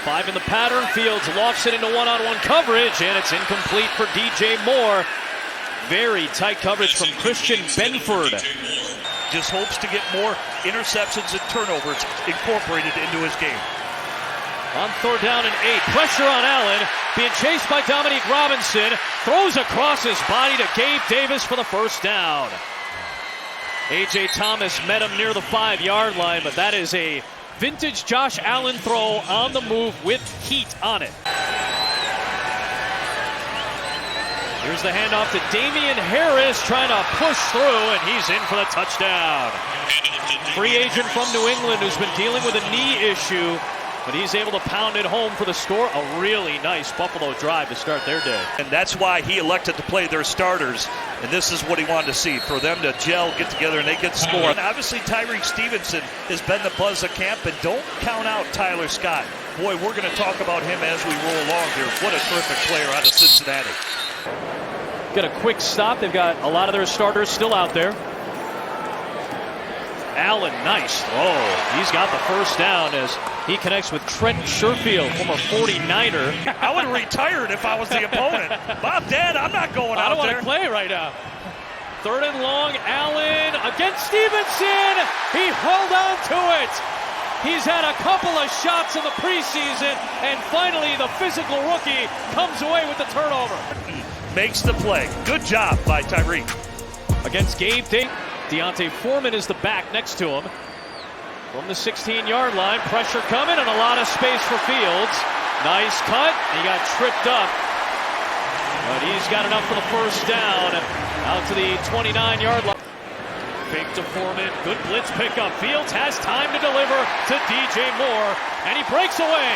5 in the pattern. Fields lofts it into one-on-one coverage, and it's incomplete for DJ Moore. Very tight coverage from Christian Benford. Just hopes to get more interceptions and turnovers incorporated into his game. On 3rd down and 8, pressure on Allen, being chased by Dominique Robinson, throws across his body to Gabe Davis for the 1st down. A.J. Thomas met him near the 5-yard line, but that is a vintage Josh Allen throw on the move with heat on it. Here's the handoff to Damian Harris, trying to push through, and he's in for the touchdown. Free agent from New England who's been dealing with a knee issue, but he's able to pound it home for the score. A really nice Buffalo drive to start their day. And that's why he elected to play their starters, and this is what he wanted to see, for them to gel, get together, and they get the score. And obviously, Tyreek Stevenson has been the buzz of camp, and don't count out Tyler Scott. Boy, we're going to talk about him as we roll along here. What a terrific player out of Cincinnati. Got a quick stop. They've got a lot of their starters still out there. Allen, nice throw. He's got the 1st down as he connects with Trent Sherfield, former 49er. I would have retired if I was the opponent. Bob, Dad, I'm not going out there. I don't want to play right now. 3rd and long, Allen against Stevenson. He held on to it. He's had a couple of shots in the preseason, and finally the physical rookie comes away with the turnover. Makes the play. Good job by Tyreek. Against Gabe Davis. Deontay Foreman is the back next to him. From the 16-yard line, pressure coming and a lot of space for Fields. Nice cut. He got tripped up. But he's got enough for the 1st down. Out to the 29-yard line. Fake to Foreman. Good blitz pickup. Fields has time to deliver to DJ Moore. And he breaks away.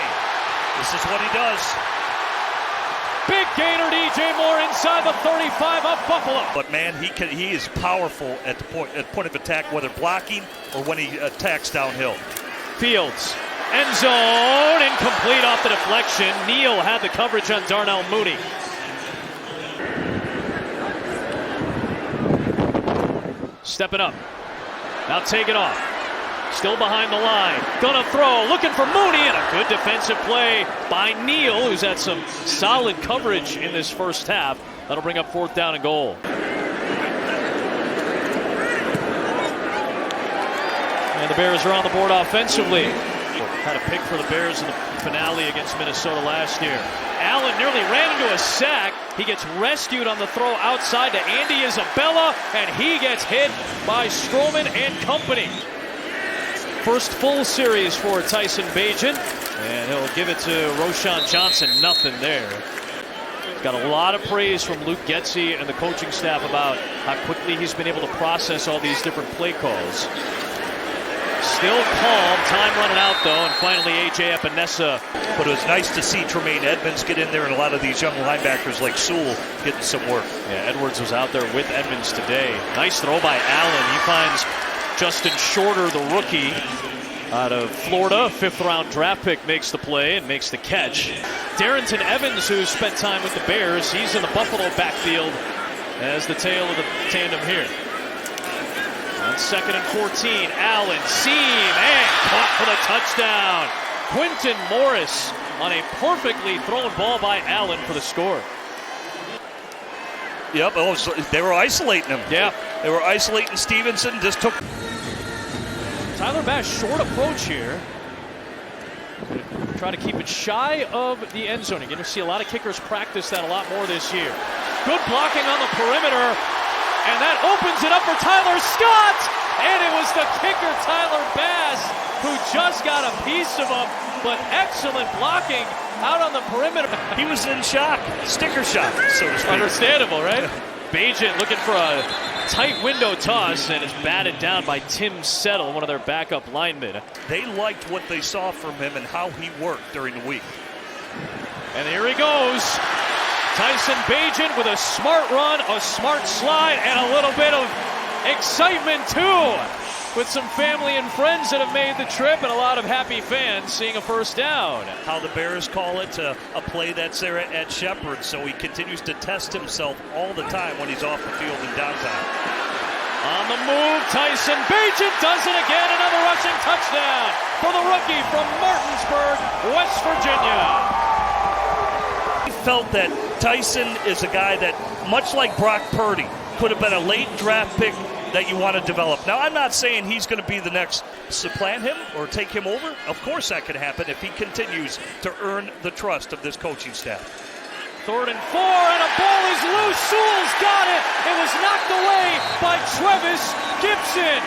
This is what he does. Big gainer, DJ Moore inside the 35 of Buffalo. But man, he is powerful at the point of attack, whether blocking or when he attacks downhill. Fields, end zone, incomplete off the deflection. Neal had the coverage on Darnell Mooney. Stepping up, now take it off. Still behind the line, gonna throw, looking for Mooney, and a good defensive play by Neal, who's had some solid coverage in this 1st half. That'll bring up 4th down and goal. And the Bears are on the board offensively. Had a pick for the Bears in the finale against Minnesota last year. Allen nearly ran into a sack. He gets rescued on the throw outside to Andy Isabella, and he gets hit by Stroman and company. First full series for Tyson Bagent, and he'll give it to Roschon Johnson. Nothing there. He's got a lot of praise from Luke Getsy and the coaching staff about how quickly he's been able to process all these different play calls. Still calm, time running out though, and finally A.J. Epinesa. But it was nice to see Tremaine Edmonds get in there, and a lot of these young linebackers like Sewell getting some work. Yeah, Edwards was out there with Edmonds today. Nice throw by Allen. He finds Justin Shorter, the rookie out of Florida, 5th-round draft pick, makes the play and makes the catch. Darrington Evans, who spent time with the Bears, he's in the Buffalo backfield as the tail of the tandem here. On 2nd and 14, Allen, seam, and caught for the touchdown. Quinton Morris on a perfectly thrown ball by Allen for the score. Yep, they were isolating him. Yeah. They were isolating Stevenson, just took... Tyler Bass, short approach here. Try to keep it shy of the end zone. You're going to see a lot of kickers practice that a lot more this year. Good blocking on the perimeter, and that opens it up for Tyler Scott. And it was the kicker, Tyler Bass, who just got a piece of him, but excellent blocking out on the perimeter. He was in shock, sticker shock, so to speak. Understandable, right? Bagent looking for a tight window toss, and it's batted down by Tim Settle, one of their backup linemen. They liked what they saw from him and how he worked during the week. And here he goes. Tyson Bagent with a smart run, a smart slide, and a little bit of excitement too, with some family and friends that have made the trip and a lot of happy fans seeing a 1st down. How the Bears call it, a play that's there at Shepherd, so he continues to test himself all the time when he's off the field in downtown. On the move, Tyson Bagent does it again, another rushing touchdown. for the rookie from Martinsburg, West Virginia. He felt that Tyson is a guy that, much like Brock Purdy, could have been a late draft pick that you want to develop. Now, I'm not saying he's going to be the next supplant him or take him over. Of course that could happen if he continues to earn the trust of this coaching staff. 3rd and 4, and a ball is loose. Sewell's got it. It was knocked away by Travis Gibson.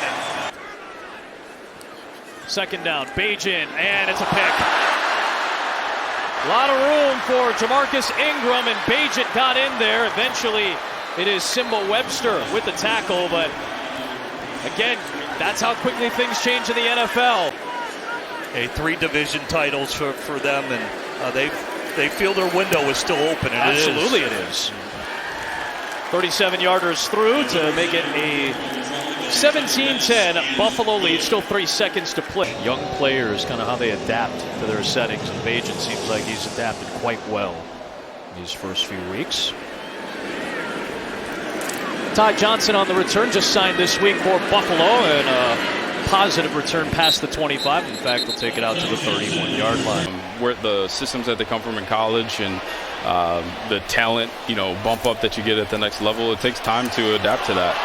2nd down, Bagent, and it's a pick. A lot of room for Jamarcus Ingram, and Bagent got in there. Eventually, it is Simba Webster with the tackle, but again, that's how quickly things change in the NFL. 3 division titles for them, and they feel their window is still open. And absolutely it is. 37-yarders through to make it a 17-10 Buffalo lead. Still 3 seconds to play. Young players, kind of how they adapt to their settings, and Bagent seems like he's adapted quite well in these first few weeks. Ty Johnson on the return, just signed this week for Buffalo, and a positive return past the 25. In fact, we'll take it out to the 31-yard line. Where the systems that they come from in college and the talent, bump up that you get at the next level, it takes time to adapt to that.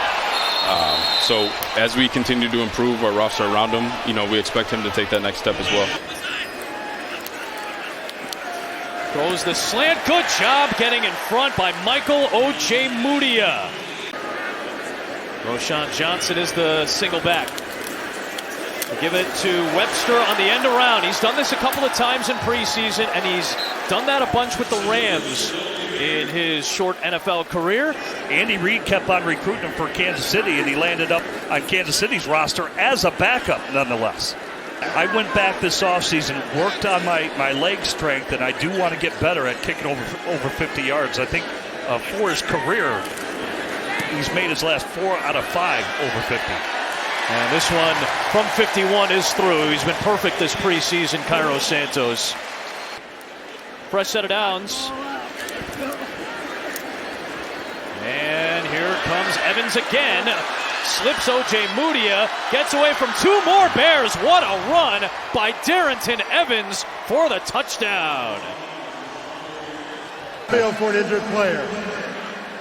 So as we continue to improve our roster around him, we expect him to take that next step as well. Throws the slant. Good job getting in front by Michael Ojemudia. Roschon Johnson is the single back. We'll give it to Webster on the end around. He's done this a couple of times in preseason, and he's done that a bunch with the Rams in his short NFL career. Andy Reid kept on recruiting him for Kansas City, and he landed up on Kansas City's roster as a backup nonetheless. I went back this offseason, worked on my leg strength, and I do want to get better at kicking over 50 yards. I think for his career, he's made his last 4 out of 5 over 50. And this one from 51 is through. He's been perfect this preseason, Cairo Santos. Fresh set of downs. And here comes Evans again. Slips Ojemudia, gets away from 2 more Bears. What a run by Darrington Evans for the touchdown. Field for an injured player.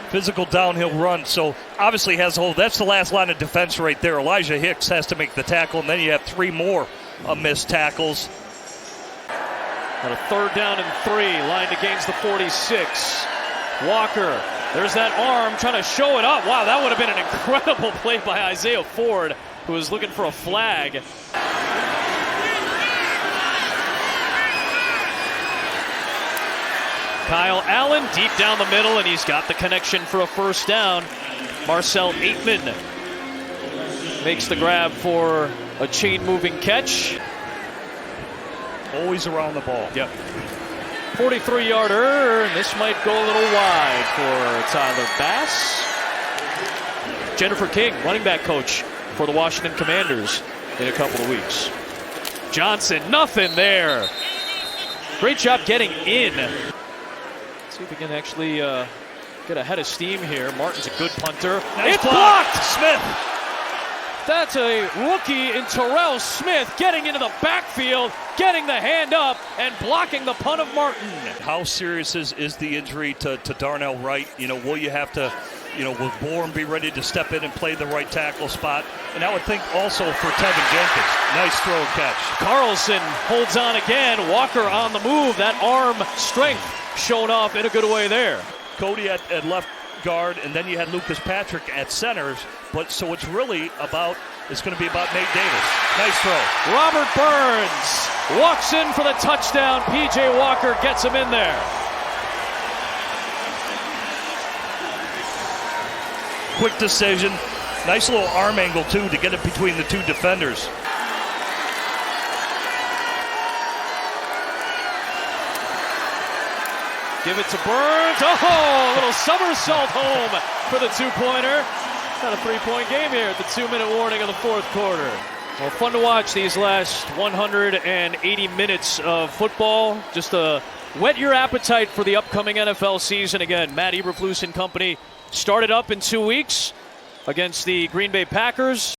Physical downhill run, so obviously has a hold. That's the last line of defense right there. Elijah Hicks has to make the tackle, and then you have 3 more missed tackles. On a 3rd down and 3, lined against the 46. Walker, there's that arm trying to show it up. Wow, that would have been an incredible play by Isaiah Ford, who was looking for a flag. Kyle Allen deep down the middle, and he's got the connection for a 1st down. Marcel Aitman makes the grab for a chain-moving catch. Always around the ball. Yep. 43-yarder, and this might go a little wide for Tyler Bass. Jennifer King, running back coach for the Washington Commanders in a couple of weeks. Johnson, nothing there. Great job getting in. See if we can actually get ahead of steam here. Martin's a good punter. Nice it's block. Blocked! Smith. That's a rookie in Terrell Smith getting into the backfield, getting the hand up, and blocking the punt of Martin. How serious is the injury to Darnell Wright? Will you have to, will Bourne be ready to step in and play the right tackle spot? And I would think also for Tevin Jenkins. Nice throw and catch. Carlson holds on again. Walker on the move. That arm strength shown off in a good way there. Cody at left guard, and then you had Lucas Patrick at centers. But so it's really about, it's going to be about Nate Davis. Nice throw. Robert Burns walks in for the touchdown. P.J. Walker gets him in there. Quick decision. Nice little arm angle, too, to get it between the 2 defenders. Give it to Burns. Oh, a little somersault home for the 2-pointer. Not a 3-point game here at the 2-minute warning of the 4th quarter. Well, fun to watch these last 180 minutes of football. Just to whet your appetite for the upcoming NFL season. Again, Matt Eberflus and company started up in 2 weeks against the Green Bay Packers.